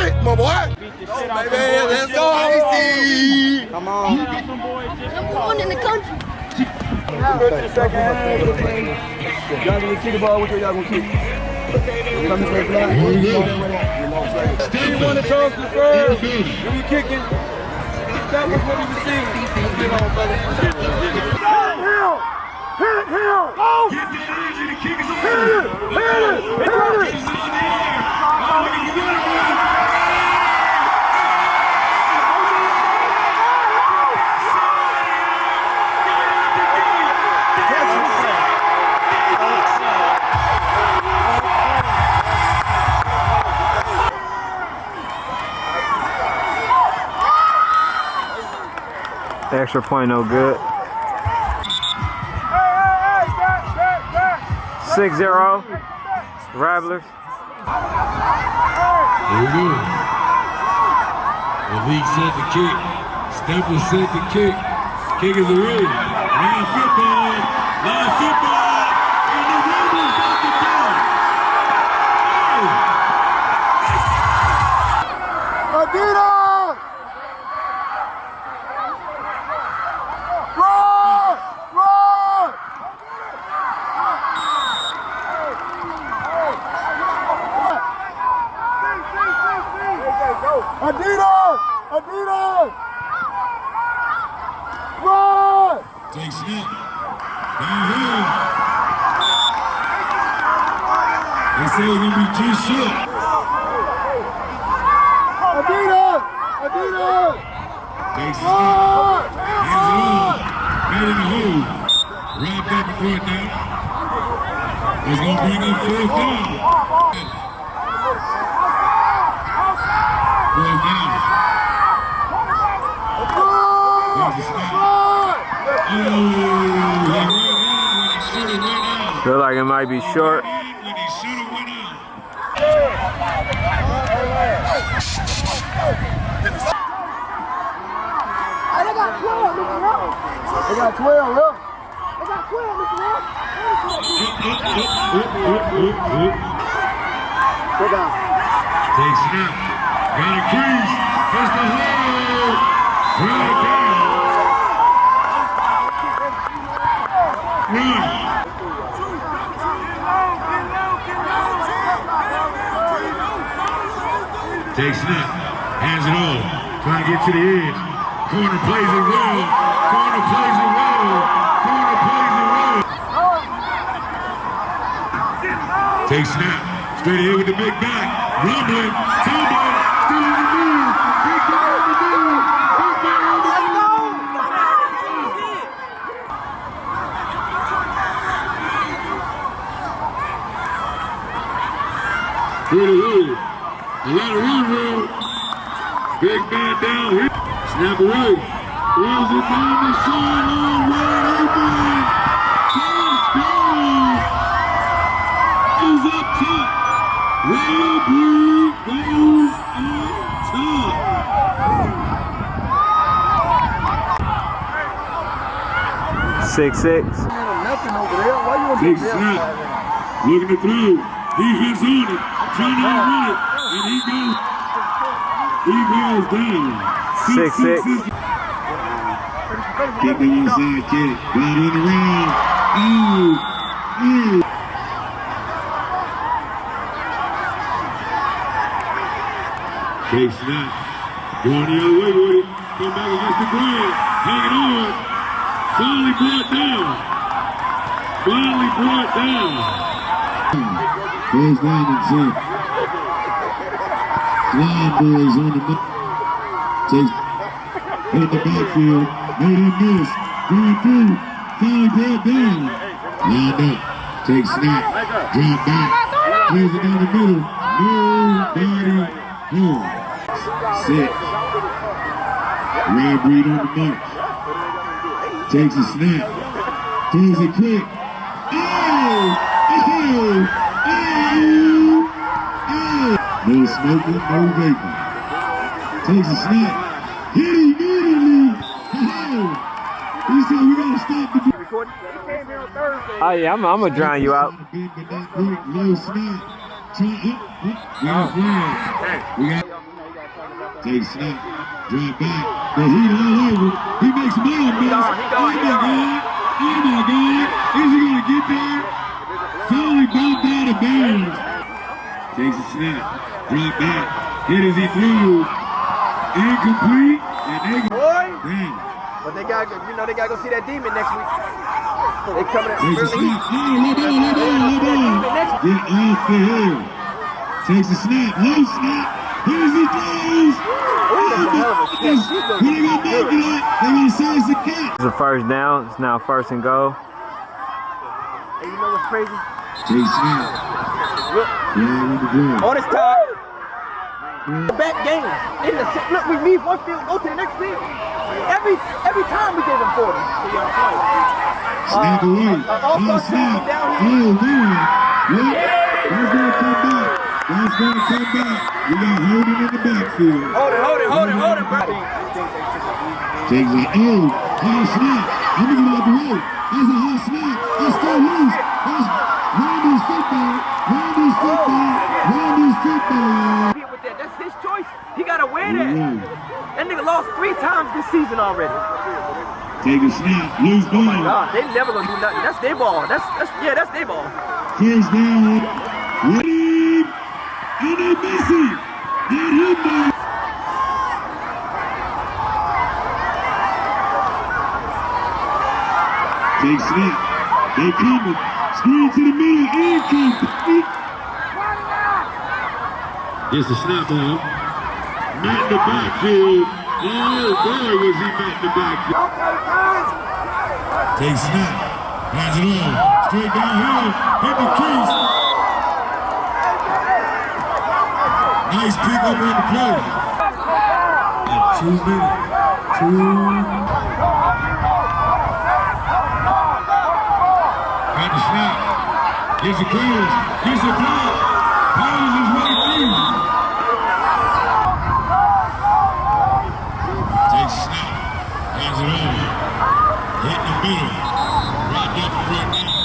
shit, my boy. Go, baby, let's go. Easy. Come on. Number one in the country. Y'all gonna kick the ball, which way y'all gonna kick? Steve wanted toss the first. When you kicking, that was what he was saying. Get on, brother. Hit him! Oh! Get that energy, the kick is on. Hit it! It's on the air. Oh, you got it. Extra point no good. 6-0. Rattlers. Here we go. The league set the kick. STEPPAZ set the kick. Kickers are ready. Live football. Live football. And the Rebels got the ball. Adidas! Run! Run! Adidas! Adidas! Run! Take snap. Downhill. They say it's going to be just short. Adidas! Adidas! Takes snap. Hands it on. Head in the hole. Right back and forth now. It's going to bring up fourth down. Fourth down. There's the snap. Oh, he ran in when he should have went out. Feel like it might be short. When he should have went out. They got 12, Mr. Ross. They got 12, look. They got 12, Mr. Ross. Go down. Take snap. Got a crease. Hits the hole. Right down. Run. Take snap. Hands it off. Trying to get to the edge. Corner plays it well. Corner plays it well. Corner plays it well. Take snap. Straight ahead with the big back. Rumbling. Tumbling. Still on the move. Big back on the move. Big back on the move. Pretty good. A lot of run room. Big man down here. Snap away. Throws it down the sideline. Wide open. Touchdown. Is up top. RAREBREED goes up top. Six. Nothing over there. Why you want to Big be there? snap. Looking to throw. Defense on it. Trying to run it. And he goes down. 6-6. Kick the one side kick. Right on the round. Oh. Oh. Big snap. Going the other way with it. Come back against the ground. Hanging on. Finally brought down. Finally brought down. Goes down and set. Flying boys on the takes in the backfield. Made him miss. Going through. Finally brought down. Lined up. Takes snap. Drop back. Plays it down the middle. Nobody home. 6. RAREBREED on the mark. Takes a snap. Throws it quick. Oh! Oh! Oh! Oh! No smoking, no vaping. Takes a snap. Hit immediately. Oh! He said we gotta stop the Recording? He came here on Thursday. Oh yeah, I'm gonna drown you out. Big but not quick. Low snap. We got Takes snap, drop back, the heat all over. He makes man miss. Oh my God! Is he gonna get there? Foley bumped out of bounds. Takes a snap, drop back, hit as he threw. Incomplete, and they go. Damn. But they gotta go see that demon next week. They coming at Takes a early. snap. Get off the hill. Takes a snap. Low snap. Here's he throws. They're gonna make it. They're gonna say it's a catch. It's a first down. It's now 1st and goal. Hey, you know what's crazy? Takes snap. On his time. Back game. In the look, we leave one field, go to the next field. Every time we gave him 40. Snap away. All-star Snap. down Oh, here. man. Yep. That's gonna come back. That's gonna come back. We got Holding in the backfield. Hold it, bro. Takes it. Oh, high snap. I'm gonna get out the way. That's a high snap. That's still loose. That's Randy's football. Randy's football. With that. That's his choice. He gotta wear that. That nigga lost 3 times this season already. Take a snap. Loose ball. God, they never gonna do nothing. That's their ball. That's their ball. First down. Ready. And they miss it. Get him back. Take snap. They coming. Screen to the middle. Incomplete. It's a snap ball. Met in the backfield. Oh boy, was he met in the backfield. Take snap. Hands it on. Straight downhill. Hit the crease. Nice pick up on the play. 2 minutes. 2. Got the snap. Gets a clearance. Gets a block. Powers his way through. Takes snap. Hands it over. Hit in the middle. Right up front now.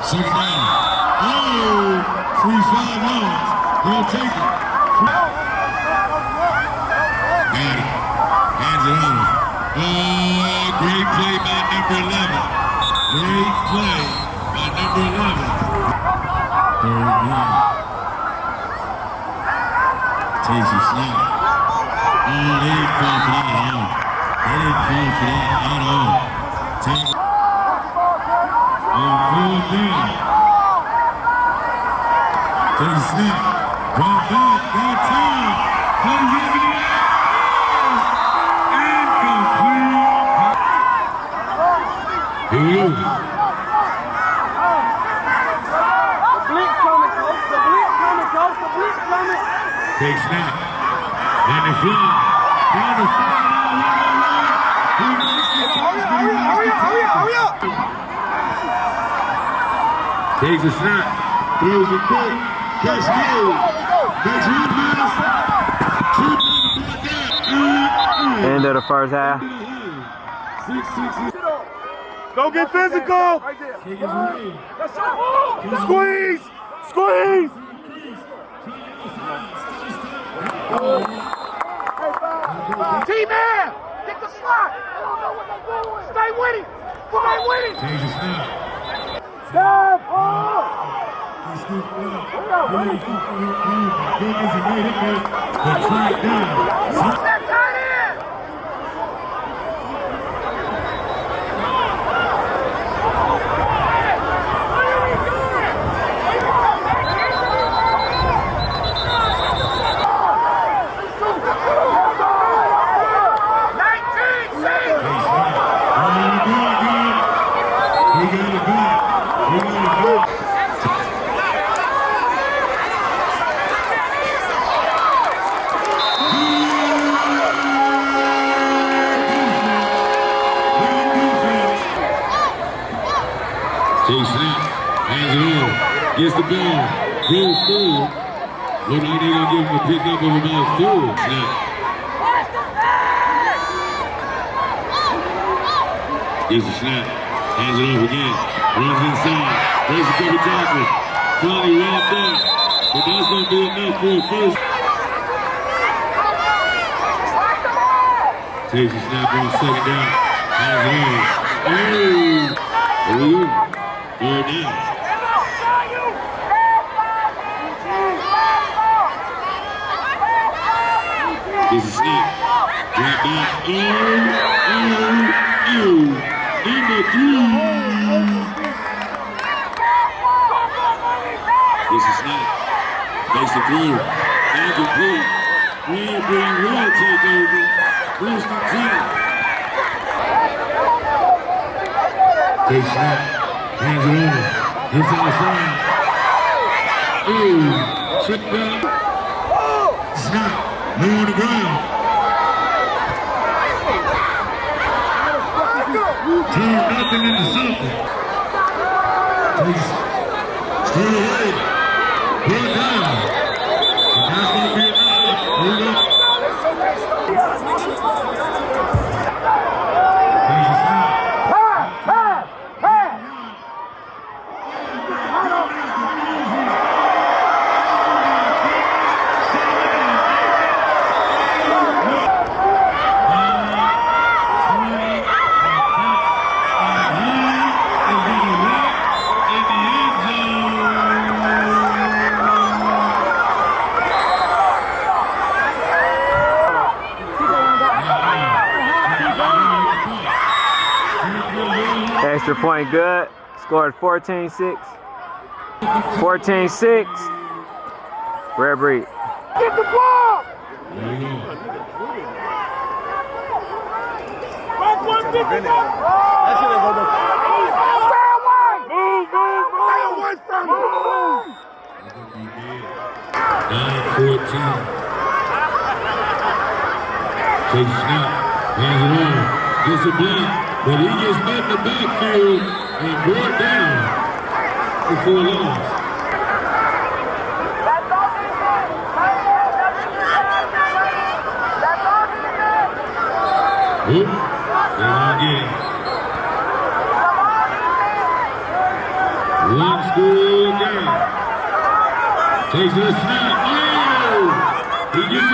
2nd down. Oh! Free 5 yards. They'll take it. Got it. Hands it over. Oh, great play by number 11. Great play by number 11. 3rd down. Takes a snap. Oh, they didn't call for that at all. They didn't call for that at all. Take it. On 4th down. Takes a snap. Drop back, got time. Plays over the air. Incomplete. Here we go. The blitz coming, coach. The blitz coming. Take snap. And they fly. Down the sideline. He makes the touchdown. Hurry up. Takes a snap. Throws it quick. Catch no. Next one pass. 2 End of the first half. 6-6. Go get physical. Take his way. Squeeze. T-Man, get the slot. I don't know what they're doing. Stay with him. Takes a snap. Stop. He scooped it up. Goodness, he made it there. But tracked down. That tight end. Takes snap, hands it on, gets the ball, goes forward. Look like they're gonna give him a pickup of about 4. Snap. Gets the snap, hands it off again, runs inside, breaks a couple tackles, finally wrapped up, but that's gonna be enough for a first. Takes a snap on second down. Hands it on. Hey! Third down. This is snap. Drop back. Number 3. This is snap. Makes the throw. Incomplete. RAREBREED will take over. First and 10. Takes snap. Hands it over. Hits outside. Check down. Snap. No on the ground. Turn nothing into something. Takes. Still away. Put down. And that's going to be enough. Hold up. Takes a snap. Extra point good. Scored 14-6. 14-6. RAREBREED. Get the ball! Stay away! Move! Stay away from him! 9-14. Takes a snap. Hands it on. Gets a block. But he gets met in the backfield and brought down before loss. Oop, they're not getting it. One score game. Takes a snap. Oh! He gets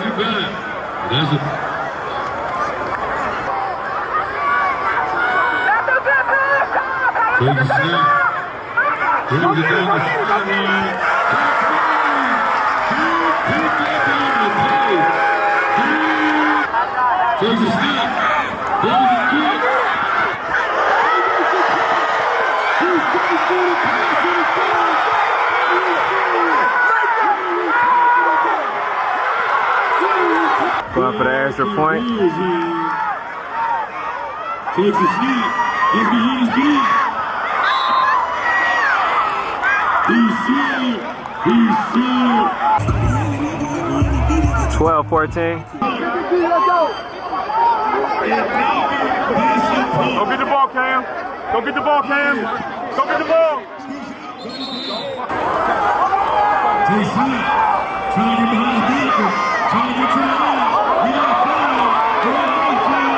it back. That's a... Takes a snap. Brings it down the sideline. Takes a snap. Throws it quick. Going for the extra point. Takes a snap. Gets behind his back. 12-14. Go get the ball, Cam. Go get the ball, Cam. Go get the ball. Takes snap. Trying to get behind his back. Trying to get to the line. We got a foul. We got a foul.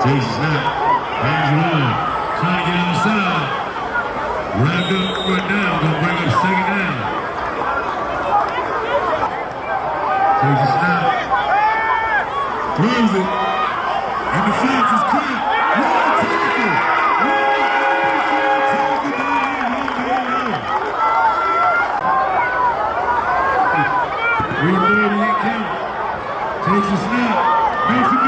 Takes a snap, hands it on, trying to get outside. Wrapped up right now, gonna bring up second down. Takes a snap, throws it, and the fence is cracked. Takes a snap, makes it